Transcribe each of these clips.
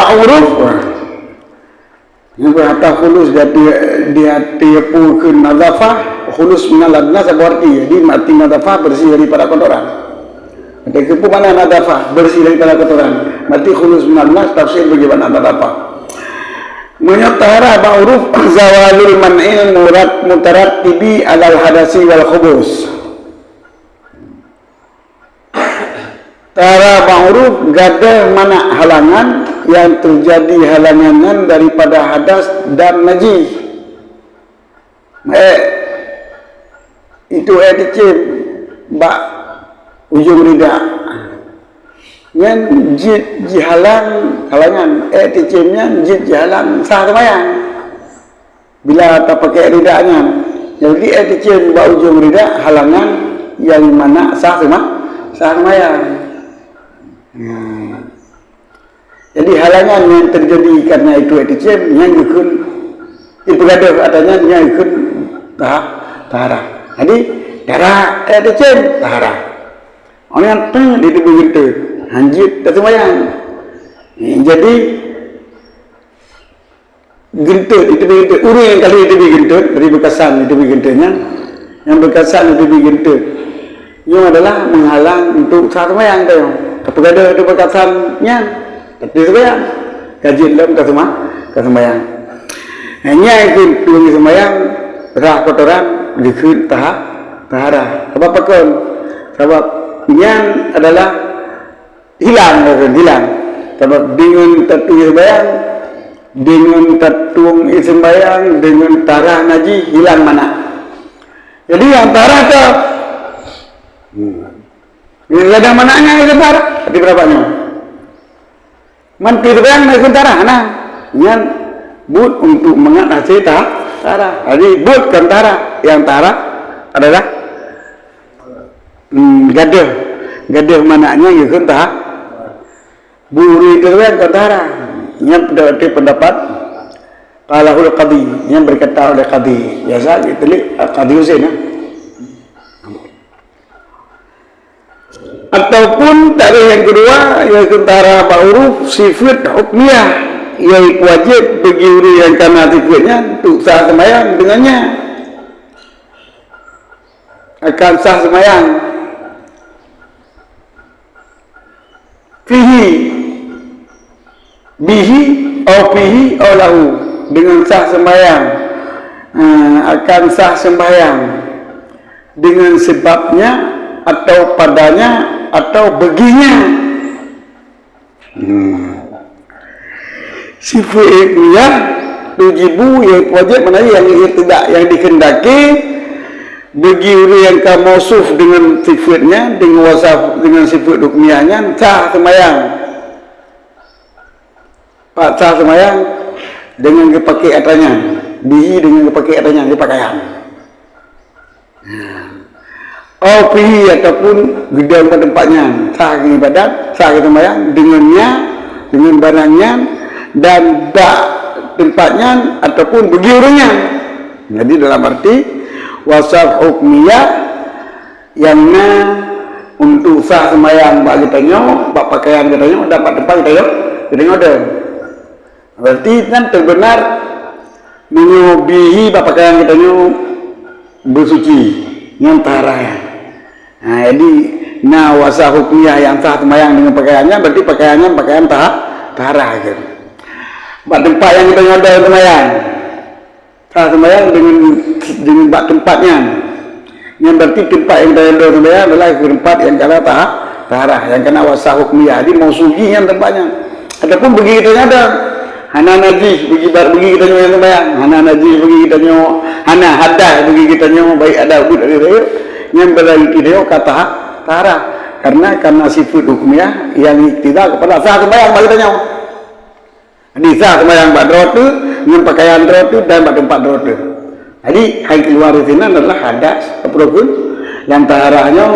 Ba'uruf yang berkata khulus dia tiapulkan nadafah, khulus minal adnas apa arti? Jadi mati nadafah bersih daripada kotoran. Ketika itu mana nadafah bersih daripada kotoran? Mati khulus minal adnas tafsir bagaimana nadafah? Menyatara ba'uruf zawalul man'il mutarattibi alal hadasi wal khubus. Tara ba'uruf gada mana halangan yang terjadi halangan daripada hadas dan najis. Itu dicip bak ujung lidah. Yang jid halangan dicipnya jid halang sah sembahyang. Bila tak pakai lidahnya. Jadi dicip bak ujung lidah halangan yang mana sah sembahyang. Jadi halangan yang terjadi karena itu eticem yang ikut berada adanya yang ikut tahara. Jadi tahara eticem tahara. Orang tu di tepi gitu hanjit tak sembahyang. Jadi gentut itu begitu. Uri yang kali itu gentut dari bekasan itu begitunya. Yang bekasan itu gentut. Yang adalah menghalang untuk sah sembahyang tu. Tapi ada itu bekasannya. Tapi sembahyang kaji dalam kesembahyang. Hanya itu tulis sembahyang rah kotoran dikut tahara. Sebab apa kan? Sebab yang adalah hilang. Sebab dengan tertulis sembahyang, dengan tertung sembahyang, dengan tarah naji hilang mana? Jadi yang tarah tu, ada mananya itu tarah? Di berapanya? Mantir yang sementara, nah, yang but untuk mengatasi tara. Jadi but kan tara, yang tara adalah gaduh mananya itu tara. Buri itu yang tara. Yang pendapat qalahul qadi, yang berkata oleh qadi. Biasa itu qadi Husain. Ataupun dari yang kedua yaitu tara ba'uruf sifat hukmiyah yang wajib bagi orang yang kena sifatnya untuk sah sembahyang dengannya akan sah sembahyang bihi au lahu dengan sah sembahyang akan sah sembahyang dengan sebabnya atau padanya atau baginya. Sifat ilmiah tujibu yang wajib mana yang tidak yang dikehendaki bagi orang yang kamusuf dengan sifatnya dengan wasaf dengan sifat hukmiahnya sah sembahyang. Sah sembahyang dengan kepakai atanya bihi dengan kepakai atanya di pakaian. Pihi ataupun gedang pada tempatnya sah ibadat, sah sembahyang dengannya, dengan barangnya dan tempatnya ataupun bagi orangnya. Jadi dalam arti wasaf hukmiyah yang untuk sah sembahyang bagi tanyo, bak pakaian katanya dapat tempat kita ada. Berarti kan terbenar menyobihi bak pakaian katanya bersuci yang tarah. Nah, jadi wasah hukmiyah yang sah sembahyang dengan pakaiannya berarti pakaiannya pakaian tahara gitu. Bak tempat yang kita ada sembahyang sah sembahyang dengan bak tempatnya. Yang berarti tempat yang kita ada sembahyang adalah tempat yang kena tahara, yang kena wasah hukmiyah. Jadi mau sugi yang tempatnya. Ataupun bagi kita ada hana najis bagi kita yang sembahyang, hana najis bagi kita hana hadah bagi kita baik ada but dari dia yang berarti dia kata tahara karena sifat hukmiyah yang tidak kepada sah sembahyang bagi kita. Jadi sah sembahyang bak rotu dengan pakaian rotu dan bak tempat rotu. Jadi yang keluar di sini adalah hadas apapun yang taharanya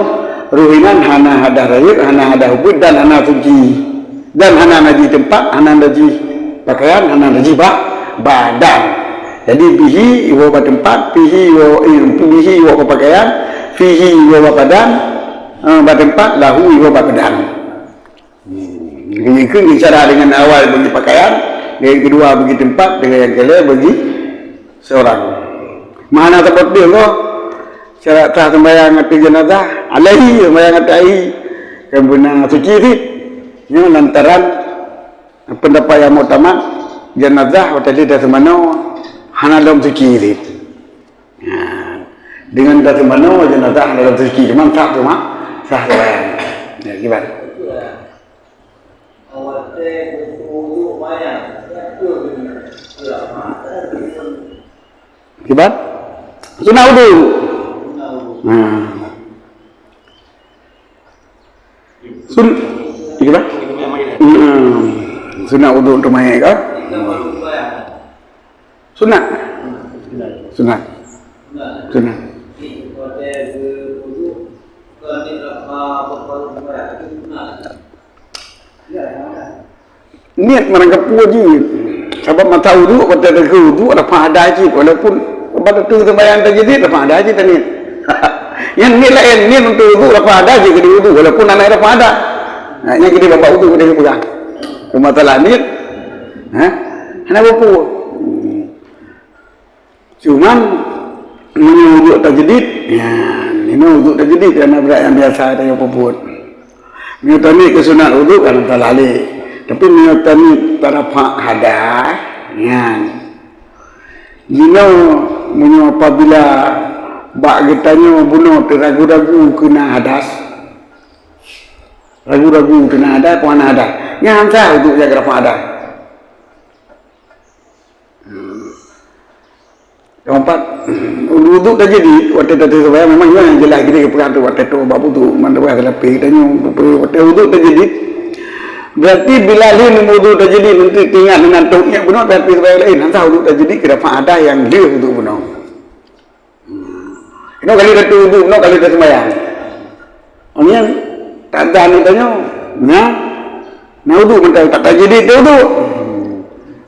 ruhinan hana hadah rayut, hana hadah hubud dan hana suci dan hana najis tempat, hana najis pakaian, hana najis badan. Jadi bihi wa tempat, bihi wa pakaian, fihi wa badan, tempat lahu wa badan. Itu bicara dengan awal bagi pakaian, yang kedua bagi tempat, dengan yang ketiga bagi seorang. Mana tempat dia kok? Cara tak sembahyang hati jenazah, alaihi sembahyang hati ahi, kemudian suci ni, yang lantaran pendapat yang utama jenazah tadi dah semano, hana dalam suci ni. Dengan dah semano jenazah hana dalam suci, cuma sah cuma sah sembahyang. Ya, gimana? Gimana? Sunah wudu. Gimana? Sunah wudu untuk mayat kan? Sunah. Sunah. Sunah. Niat merangkap puji. Sebab mata wudu pada wudu ada pada haji walaupun pada tu sembahyang terjadi ada pada haji tadi. Yang ni lain ni untuk wudu ada pada haji ke wudu walaupun anak ada pada. Nah, yang kita bapak wudu dia pegang. Masalah ni kenapa pun? Cuman menyuruh terjadi, ya, ini wudu terjadi kerana berat yang biasa ada yang puput. Menyutani kesunat wudu kan terlalih. Tapi menyutani tarafak hadas, ya. Jika apabila bak getanya membunuh ragu-ragu kena hadas, ragu-ragu kena hadas, puan hadas. Yang hamzah untuk jaga tarafak hadas. Keempat, wudu terjadi waktu tadi saya memang yang jelas kita pegang tu waktu tu babu tu mana boleh lebih tanya waktu wudu terjadi. Berarti bila lin wudu terjadi nanti tinggal dengan tuhnya benar tapi sebab lain nanti wudu terjadi kira ada yang dia wudu benar. Ini kali dah wudu, ini kali dah sembahyang. Ini tak ada ni tanya, nah wudu mentang tak terjadi tu wudu.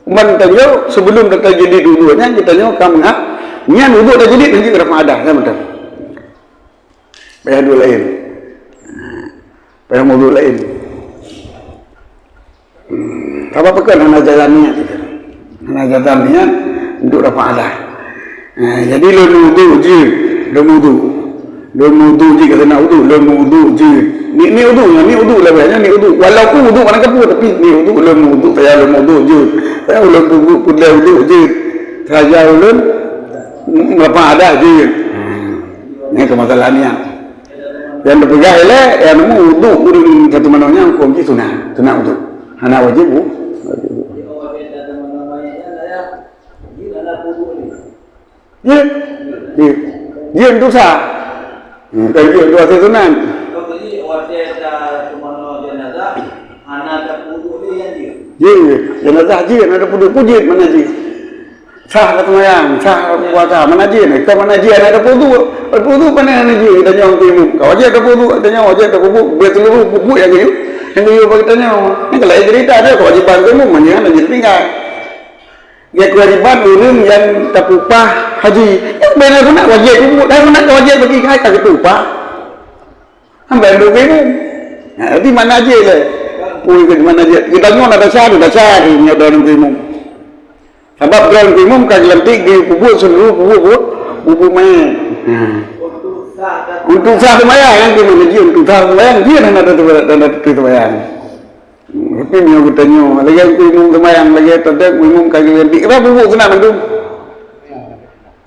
Man tanya sebelum terjadi wudunya kita tanya kamu nak niat wudu terjadi nanti kira ada, kan betul. Bayar dua lain, bayar wudu lain. Apa pekan hana jalannya hana jalannya untuk dapat ada. Jadi lo wudu je, lo wudu je kata nak wudu, lo wudu je. Ni wudu lah banyak ni wudu. Walaupun wudu mana kepu tapi ni wudu lo wudu saya lo wudu je. Saya lo wudu je. Saja lo dapat ada je. Ni kemasalahnya. Yang berpegang le yang wudu urang satu mananya hukum je sunah wudu. Hana wajib bu. Ya, dia untuk sah. Dari dia dua sesunan. Kalau jadi wajib semua jenazah, hana ada pudu dia dia. Ya, jenazah je ada pudu pujit mana je. Sah kata mayang, sah puasa mana je ni? Kau mana je ada pudu? Pudu mana ni je? Tanya orang timu. Kau wajib ada pudu, tanya wajib ada pudu. Berseluruh pudu yang ni. Yang dia bagi tanya, ni kalau cerita ada kewajiban kamu mana nak jadi tinggal. Ya kewajiban orang yang terupah haji. Yang benar nak wajib kamu, dah nak wajib bagi kai tak terupah. Ambil dulu kamu. Di mana aja le? Pui ke mana aja? Kita nyon ada sah ni dalam kamu. Sebab dalam kamu kan lantik di pupuk seluruh pupuk main. Untuk sah sembahyang yang kita mengaji untuk sah sembahyang dia nak ada sembahyang. Tapi dia bertanya, lagi aku minum sembahyang lagi tak minum kaki lentik. Kenapa bubuk kena mandu?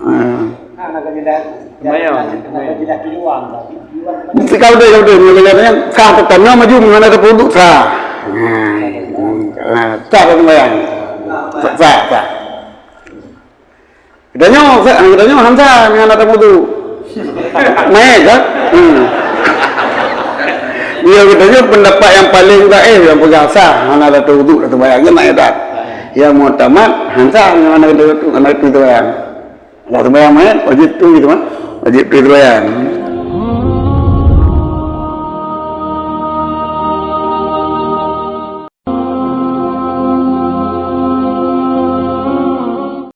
Nak sembahyang. Nak tidak keluar. Mesti kau dah yang sah tetapnya maju mana ada produk sah. Sah sembahyang. Sah. Kita hamzah dengan ada produk. Naik kan? Dia katanya pendapat yang paling baik yang pegang sah mana ada wudu atau bayang kan naik tak? Yang mutamad hamzah yang mana ada itu bayang. Ada bayang main wajib tu gitu mah. Wajib tu bayang.